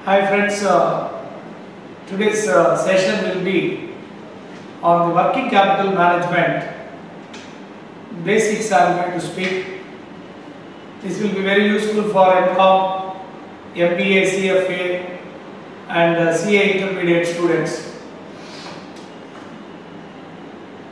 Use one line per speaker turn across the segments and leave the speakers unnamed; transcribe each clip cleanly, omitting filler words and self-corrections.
Hi friends, today's session will be on the working capital management. Basics I am going to speak. This will be very useful for MCOM, MBA, CFA and CA intermediate students.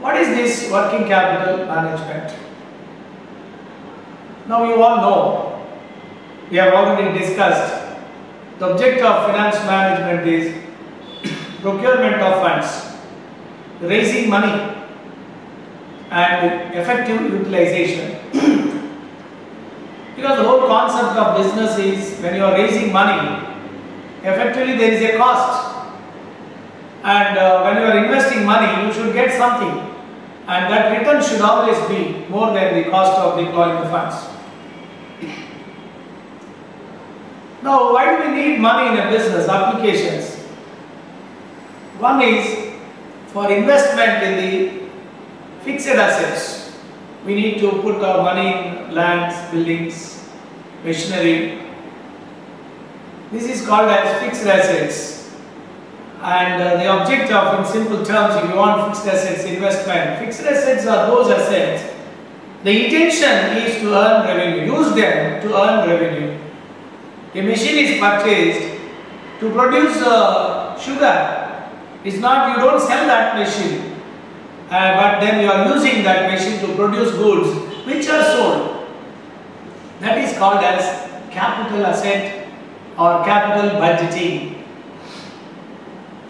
What is this working capital management? Now you all know, we have already discussed, the objective of finance management is procurement of funds, raising money and effective utilization. Because the whole concept of business is when you are raising money, effectively there is a cost, and when you are investing money you should get something, and that return should always be more than the cost of deploying the funds. Now, why do we need money in a business applications? One is for investment in the fixed assets. We need to put our money in lands, buildings, machinery. This is called as fixed assets. And the objective, in simple terms, if you want fixed assets investment, fixed assets are those assets. The intention is to earn revenue, use them to earn revenue. A machine is purchased to produce sugar. It's not, you don't sell that machine, but then you are using that machine to produce goods which are sold. That is called as capital asset or capital budgeting.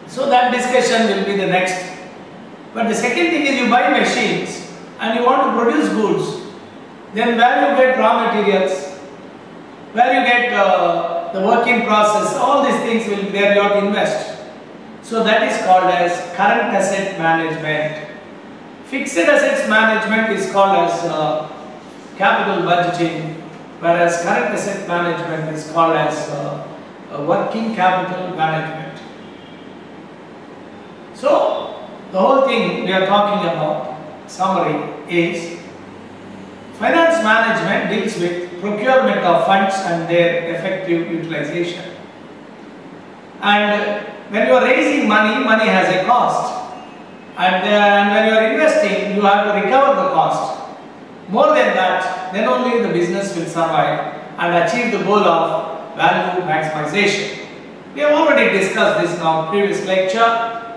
So that discussion will be the next. But the second thing is you buy machines and you want to produce goods. Then where you get raw materials, where you get the working process, all these things will be there, you have to invest. So that is called as current asset management. Fixed assets management is called as capital budgeting, whereas current asset management is called as working capital management. So the whole thing we are talking about, summary, is finance management deals with procurement of funds and their effective utilization. And when you are raising money, money has a cost. And when you are investing, you have to recover the cost. More than that, then only the business will survive and achieve the goal of value maximization. We have already discussed this in our previous lecture.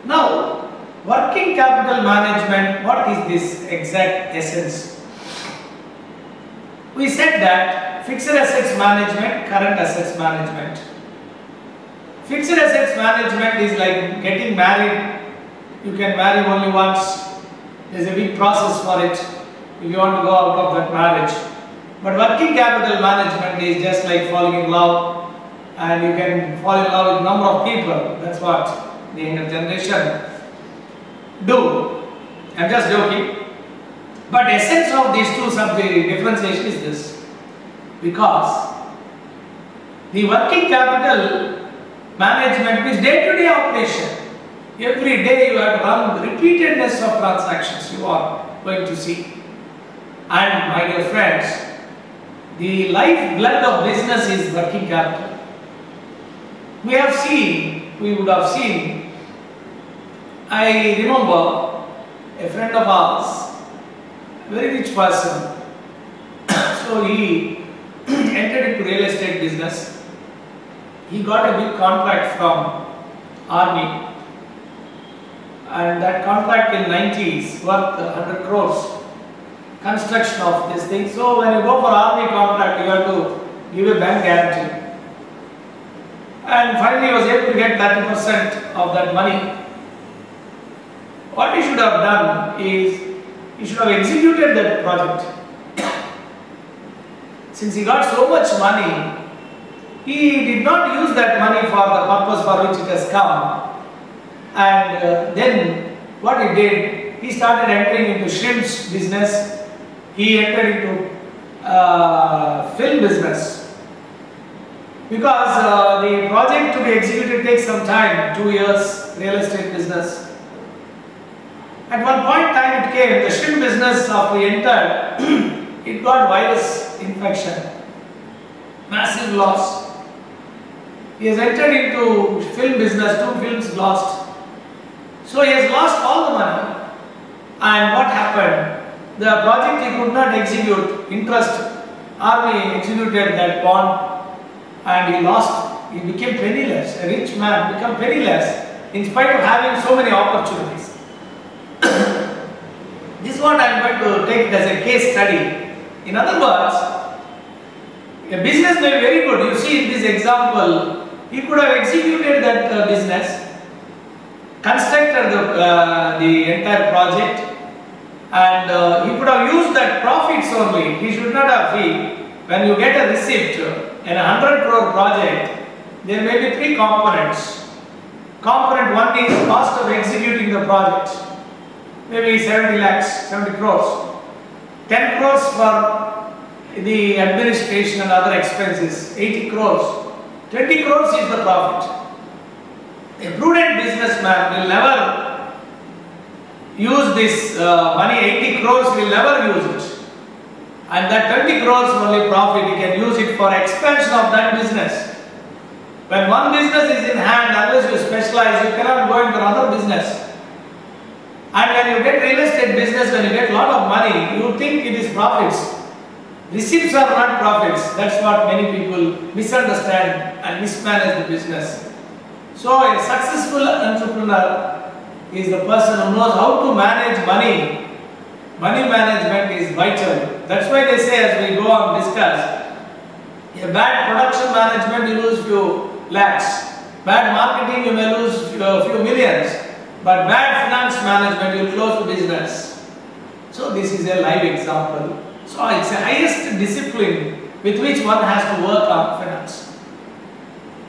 Now, working capital management, what is this exact essence? We said that fixed assets management, current assets management. Fixed assets management is like getting married. You can marry only once. There is a big process for it if you want to go out of that marriage. But working capital management is just like falling in love, and you can fall in love with a number of people. That's what the younger generation do. I'm just joking. But essence of these two subject differentiation is this, because the working capital management is day-to-day operation. Every day you have to run repeatedness of transactions you are going to see. And my dear friends, the lifeblood of business is working capital. We would have seen, I remember a friend of ours, very rich person. So he entered into real estate business. He got a big contract from army, and that contract in 90s worth 100 crores. Construction of this thing. So when you go for army contract, you have to give a bank guarantee. And finally he was able to get 30% of that money. What he should have done is, he should have executed that project. Since he got so much money, he did not use that money for the purpose for which it has come. And then what he did, he started entering into shrimps business. He entered into film business. Because the project to be executed takes some time, 2 years, real estate business. At one point in time it came, the shrimp business after he entered, it got virus infection, massive loss. He has entered into film business, 2 films lost. So he has lost all the money. And what happened? The project he could not execute. Interest, army executed that bond and he lost. He became penniless. A rich man became penniless in spite of having so many opportunities. This is what I am going to take it as a case study. In other words, a business may be very good. You see in this example, he could have executed that business, constructed the entire project, and he could have used that profits only. He should not have fee. When you get a receipt in a 100 crore project, there may be 3 components. Component 1 is cost of executing the project, maybe 70 lakhs, 70 crores. 10 crores for the administration and other expenses, 80 crores. 20 crores is the profit. A prudent businessman will never use this money, 80 crores will never use it. And that 20 crores only profit, he can use it for expansion of that business. When one business is in hand, unless you specialize, you cannot go into another business. And when you get real estate business, when you get a lot of money, you think it is profits. Receipts are not profits. That's what many people misunderstand and mismanage the business. So a successful entrepreneur is the person who knows how to manage money. Money management is vital. That's why they say, as we go on discuss, a bad production management you lose few lakhs. Bad marketing you may lose few millions. But bad finance management you close the business. So this is a live example. So it's the highest discipline with which one has to work on finance.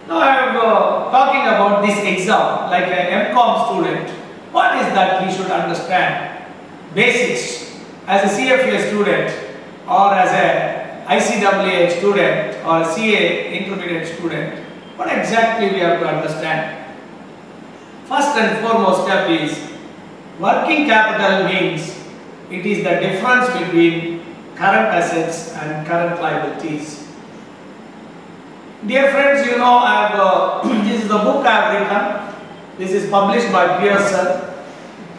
Now I am talking about this exam, like an MCOM student. What is that he should understand? Basics. As a CFA student or as a ICAA student or a CA intermediate student, what exactly we have to understand? First and foremost step is, working capital means it is the difference between current assets and current liabilities. Dear friends, you know, this is the book I have written. This is published by Pearson,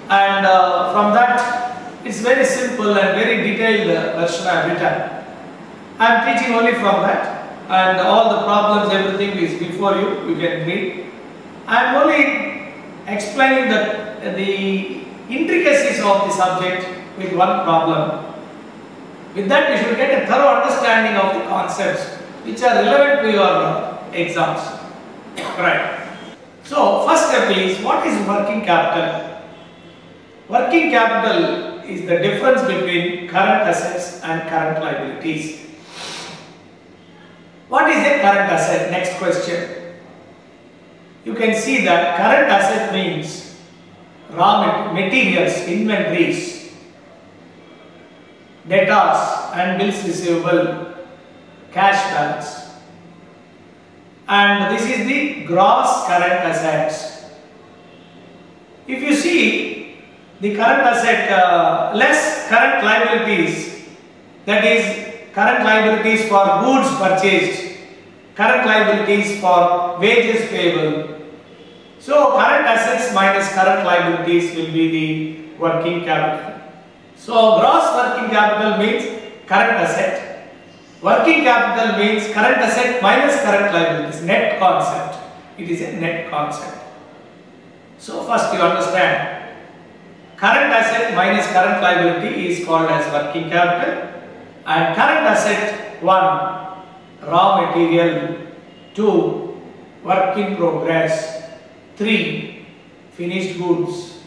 and from that it's very simple and very detailed version I have written. I am teaching only from that, and all the problems, everything is before you. You can read. I am only explaining the intricacies of the subject with one problem. With that, you should get a thorough understanding of the concepts which are relevant to your exams. Right. So, first step is, what is working capital? Working capital is the difference between current assets and current liabilities. What is a current asset? Next question. You can see that current asset means raw materials, inventories, debtors and bills receivable, cash balance. And this is the gross current assets. If you see the current asset less current liabilities, that is current liabilities for goods purchased, current liabilities for wages payable. So current assets minus current liabilities will be the working capital. So gross working capital means current asset. Working capital means current asset minus current liabilities, net concept. It is a net concept. So first you understand, current asset minus current liability is called as working capital, and current asset 1, raw material, 2, work in progress, 3, finished goods,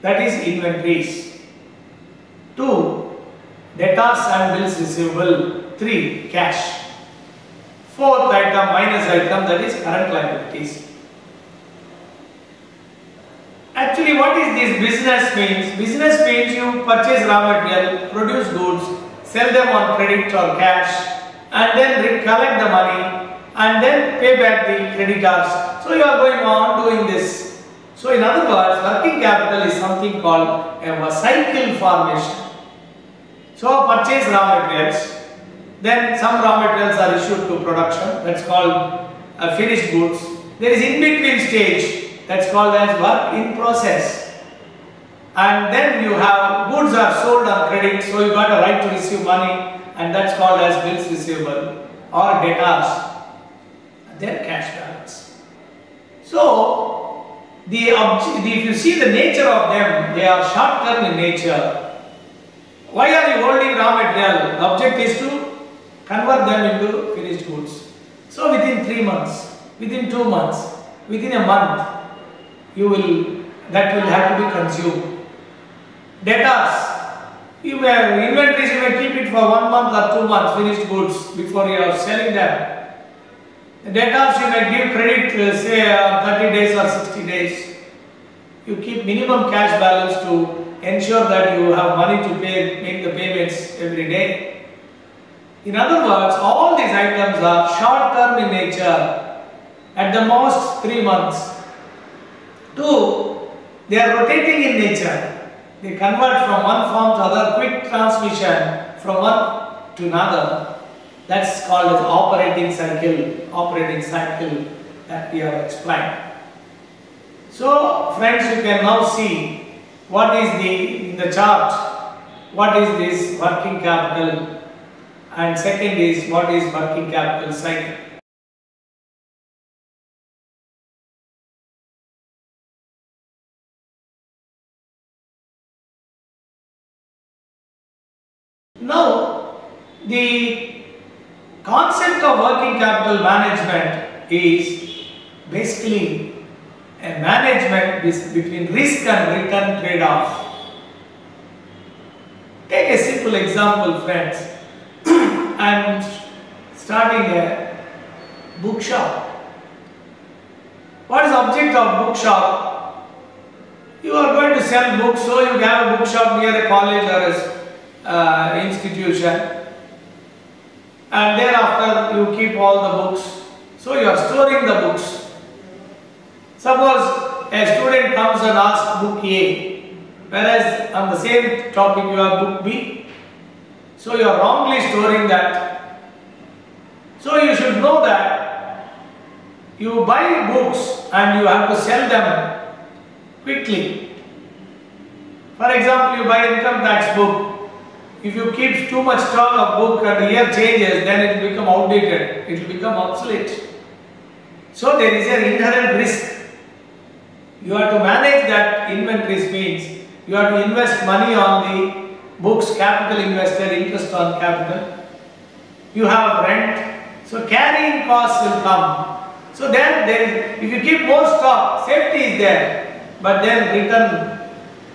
that is inventories, 2, debtors and bills receivable, 3, cash. 4th item, minus item, that is current liabilities. Actually, what is this business means? Business means you purchase raw material, produce goods, sell them on credit or cash, and then collect the money and then pay back the creditors. So you are going on doing this. So in other words, working capital is something called a cycle formation. So purchase raw materials, then some raw materials are issued to production, that's called finished goods. There is in between stage, that's called as work in process. And then you have goods are sold on credit, so you got a right to receive money, and that's called as bills receivable or debtors. Then cash balance. So if you see the nature of them, they are short term in nature. Why are you holding raw material? The object is to convert them into finished goods. So within 3 months, within 2 months, within a month, that will have to be consumed. Debtors, inventories you may keep it for 1 month or 2 months, finished goods, before you are selling them. Debtors you may give credit, say 30 days or 60 days. You keep minimum cash balance to ensure that you have money to make the payments every day. In other words, all these items are short term in nature, at the most 3 months. 2, they are rotating in nature. They convert from one form to other, quick transmission from one to another. That's called as operating cycle that we have explained. So friends, you can now see what is in the chart, what is this working capital, and second is what is working capital cycle. Now, the concept of working capital management is basically a management between risk and return trade-off. Take a simple example, friends. I am starting a bookshop. What is the object of bookshop? You are going to sell books, so you have a bookshop near a college or a institution, and thereafter you keep all the books. So you are storing the books. Suppose a student comes and asks book A, whereas on the same topic you have book B. So you are wrongly storing that. So you should know that you buy books and you have to sell them quickly. For example, you buy income tax book. If you keep too much stock of book and the year changes, then it will become outdated, it will become obsolete. So there is an inherent risk. You have to manage that inventory means you have to invest money on the books, capital invested, interest on capital. You have rent, so carrying costs will come. So then if you keep more stock, safety is there, but then return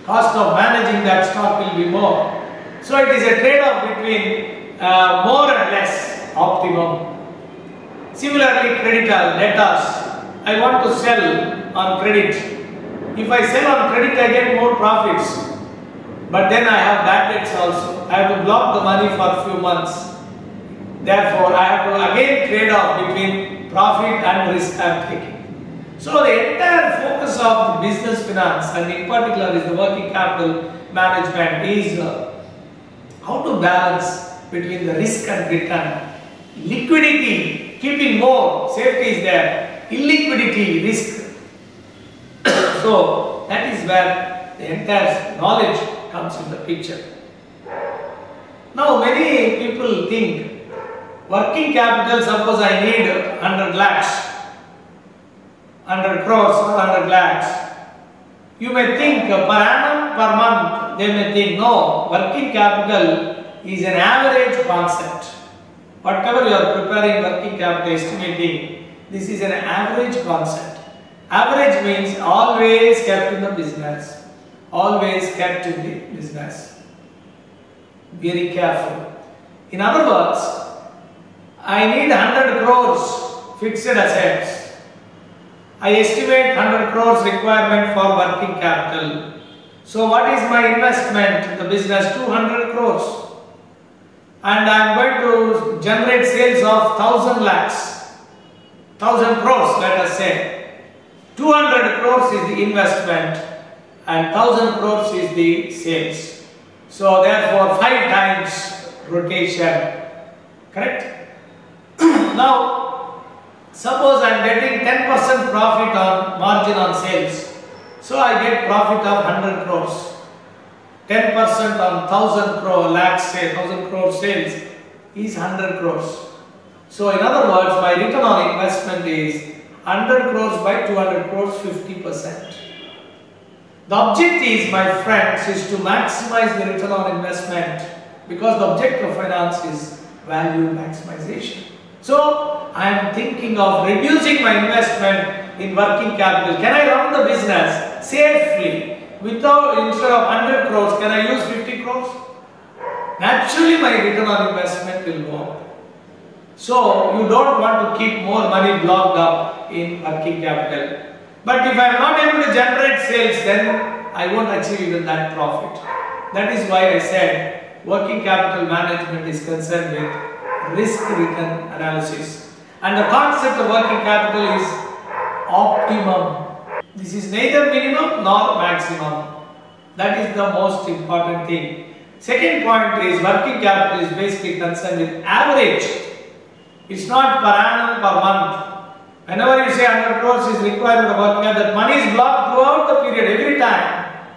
cost of managing that stock will be more. So it is a trade-off between more and less optimum. Similarly, debtors. I want to sell on credit. If I sell on credit, I get more profits. But then I have bad debts also. I have to block the money for a few months. Therefore, I have to again trade off between profit and risk I am taking. So the entire focus of the business finance, and in particular is the working capital management, is how to balance between the risk and return. Liquidity, keeping more, safety is there. Illiquidity, risk. So that is where the entire knowledge comes in the picture. Now many people think working capital, suppose I need 100 lakhs, 100 crores or 100 lakhs. You may think per annum, per month, they may think no, working capital is an average concept. Whatever you are preparing working capital estimating, this is an average concept. Average means always kept in the business. Always kept in the business. Very careful. In other words, I need 100 crores fixed assets. I estimate 100 crores requirement for working capital. So what is my investment in the business? 200 crores. And I am going to generate sales of 1000 lakhs. 1000 crores, let us say. 200 crores is the investment and 1000 crores is the sales. So therefore 5 times rotation. Correct? Now Suppose I am getting 10% profit on margin on sales. So I get profit of 100 crores. 10% on 1000 crore lakhs, say 1000 crore sales is 100 crores. So in other words, my return on investment is 100 crores by 200 crores, 50%. The objective, my friends, is to maximize the return on investment, because the object of finance is value maximization. So I am thinking of reducing my investment in working capital. Can I run the business safely? Instead of 100 crores, can I use 50 crores? Naturally, my return on investment will go up. So you don't want to keep more money blocked up in working capital. But if I am not able to generate sales, then I won't achieve even that profit. That is why I said working capital management is concerned with risk-return analysis. And the concept of working capital is optimum. This is neither minimum nor maximum. That is the most important thing. Second point is working capital is basically concerned with average. It's not per annum, per month. Whenever you say 100 crores is required for working capital, that money is blocked throughout the period, every time.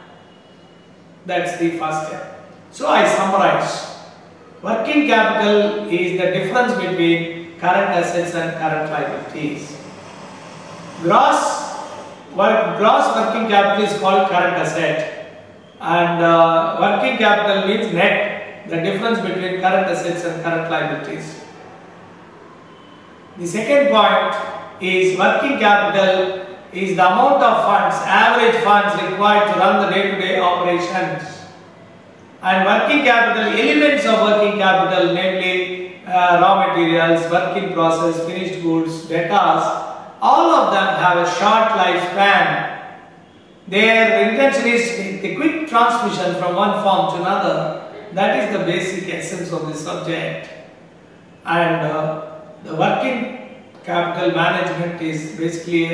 That's the first step. So I summarize. Working capital is the difference between current assets and current liabilities. Gross working capital is called current asset, and working capital means net, the difference between current assets and current liabilities. The second point is working capital is the amount of funds, average funds required to run the day-to-day operations. And working capital, elements of working capital, namely raw materials, work in process, finished goods, debtors, all of them have a short lifespan. Their intention is the quick transmission from one form to another. That is the basic essence of the subject. And the working capital management is basically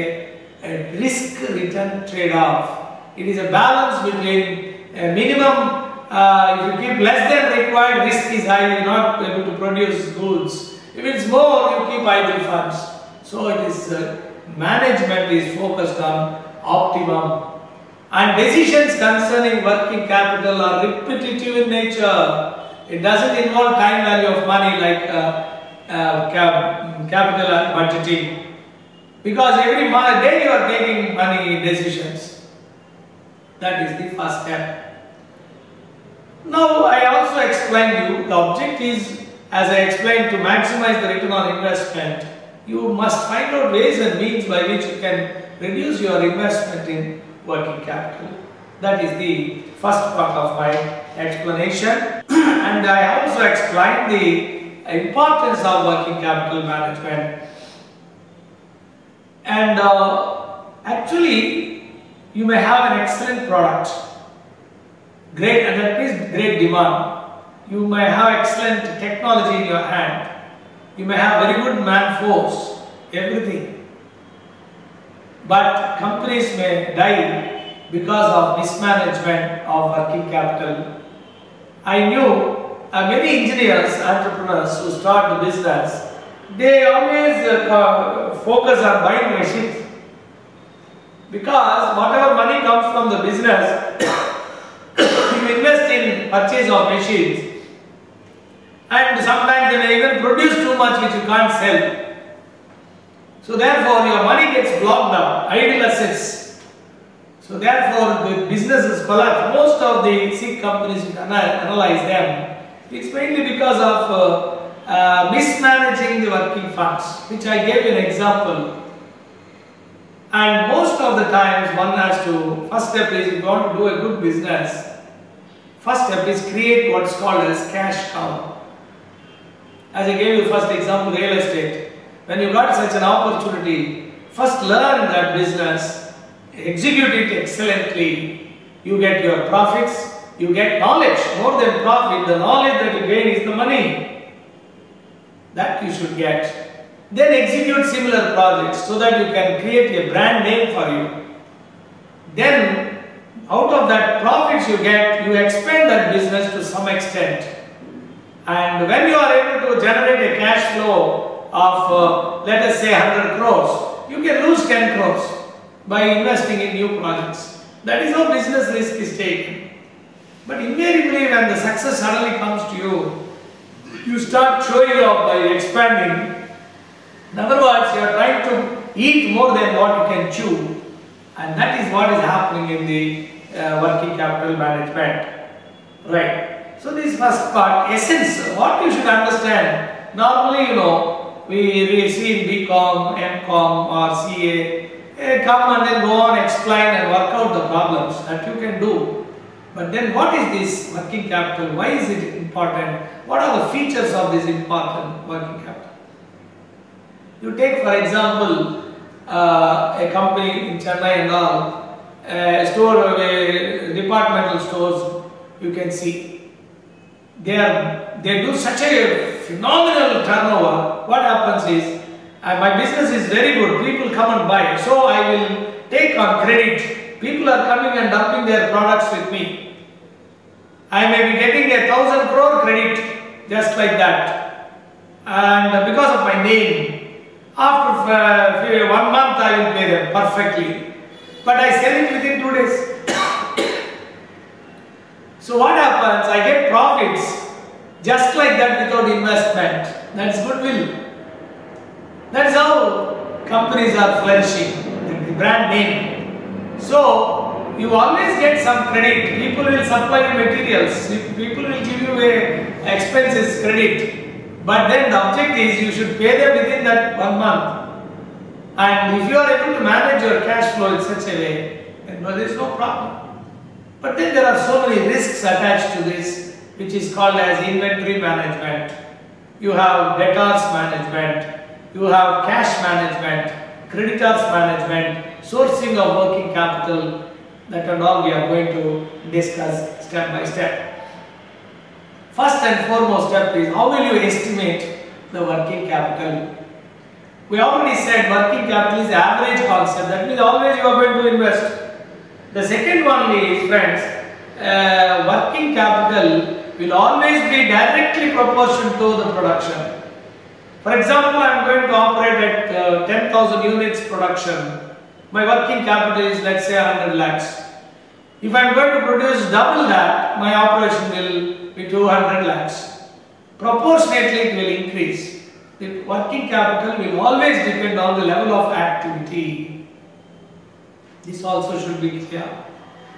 a risk-return trade-off. It is a balance between a minimum, if you keep less than required, risk is high, you are not able to produce goods. If it's more, you keep idle funds. So it is management is focused on optimum, and decisions concerning working capital are repetitive in nature. It doesn't involve time value of money like capital budgeting, because every day you are taking money decisions. That is the first step. Now I also explained you the object is, as I explained, to maximize the return on investment. You must find out ways and means by which you can reduce your investment in working capital. That is the first part of my explanation. And I also explained the importance of working capital management. And actually, you may have an excellent product, great, and that is great demand. You may have excellent technology in your hand. You may have very good man force, everything. But companies may die because of mismanagement of working capital. I knew many engineers, entrepreneurs who start the business, they always focus on buying machines, because whatever money comes from the business, you invest in purchase of machines. And sometimes they may even produce too much which you can't sell. So therefore your money gets blocked up, idle assets. So therefore the businesses collapse. Most of the sick companies, if you analyze them, it's mainly because of mismanaging the working funds, which I gave you an example. And most of the times one has to, first step is, if you want to do a good business, first step is create what's called as cash cow. As I gave you first example, real estate. When you got such an opportunity, first learn that business, execute it excellently. You get your profits, you get knowledge. More than profit, the knowledge that you gain is the money that you should get. Then execute similar projects so that you can create a brand name for you. Then out of that profits you get, you expand that business to some extent. And when you are able to generate a cash flow, of let us say 100 crores, you can lose 10 crores by investing in new projects. That is how business risk is taken. But invariably when the success suddenly comes to you, you start showing off by expanding. In other words, you are trying to eat more than what you can chew, and that is what is happening in the working capital management. Right. So this first part, essence, what you should understand. Normally, we see in BCom, MCom or CA, come and then go on, explain and work out the problems that you can do. But then what is this working capital? Why is it important? What are the features of this important working capital? You take for example a company in Chennai and all, departmental stores, you can see they do such a phenomenal turnover. What happens is, my business is very good, people come and buy, so I will take on credit. People are coming and dumping their products with me. I may be getting 1,000 crore credit just like that, and because of my name, after 1 month I will pay them perfectly, but I sell it within 2 days. So what happens? I get profits just like that without investment. That's goodwill. That's how companies are flourishing, the brand name. So you always get some credit. People will supply you materials. People will give you expenses credit. But then the object is you should pay them within that 1 month. And if you are able to manage your cash flow in such a way, then there is no problem. But then there are so many risks attached to this, which is called as inventory management. You have debtors management, you have cash management, creditors management, sourcing of working capital. That and all we are going to discuss step by step. First and foremost step is, how will you estimate the working capital? We already said working capital is the average concept. That means always you are going to invest. The second one is, friends, working capital will always be directly proportional to the production. For example, I am going to operate at 10,000 units production. My working capital is, let's say, 100 lakhs. If I am going to produce double that, my operation will be 200 lakhs. Proportionately it will increase. The working capital will always depend on the level of activity. This also should be clear.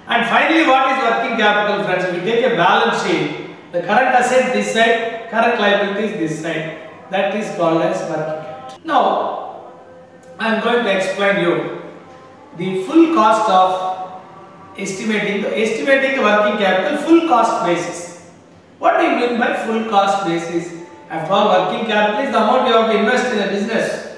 And finally, what is working capital, friends? If we take a balance sheet, the current assets this side, current liabilities this side. That is called as working capital. Now, I am going to explain you the full cost of estimating the working capital full cost basis. What do you mean by full cost basis? After all, working capital is the amount you have to invest in a business.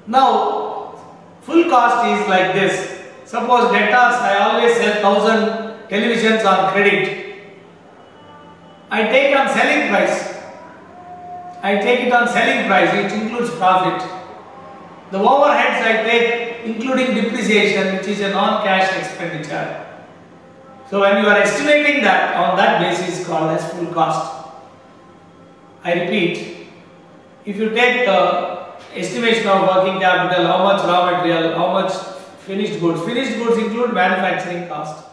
Now, full cost is like this. Suppose debtors, I always sell 1,000 televisions on credit. I take on selling price. I take it on selling price, which includes profit. The overheads I take including depreciation, which is a non-cash expenditure. So when you are estimating that, on that basis called as full cost. I repeat, if you take the estimation of working capital, how much raw material, how much finished goods include manufacturing cost.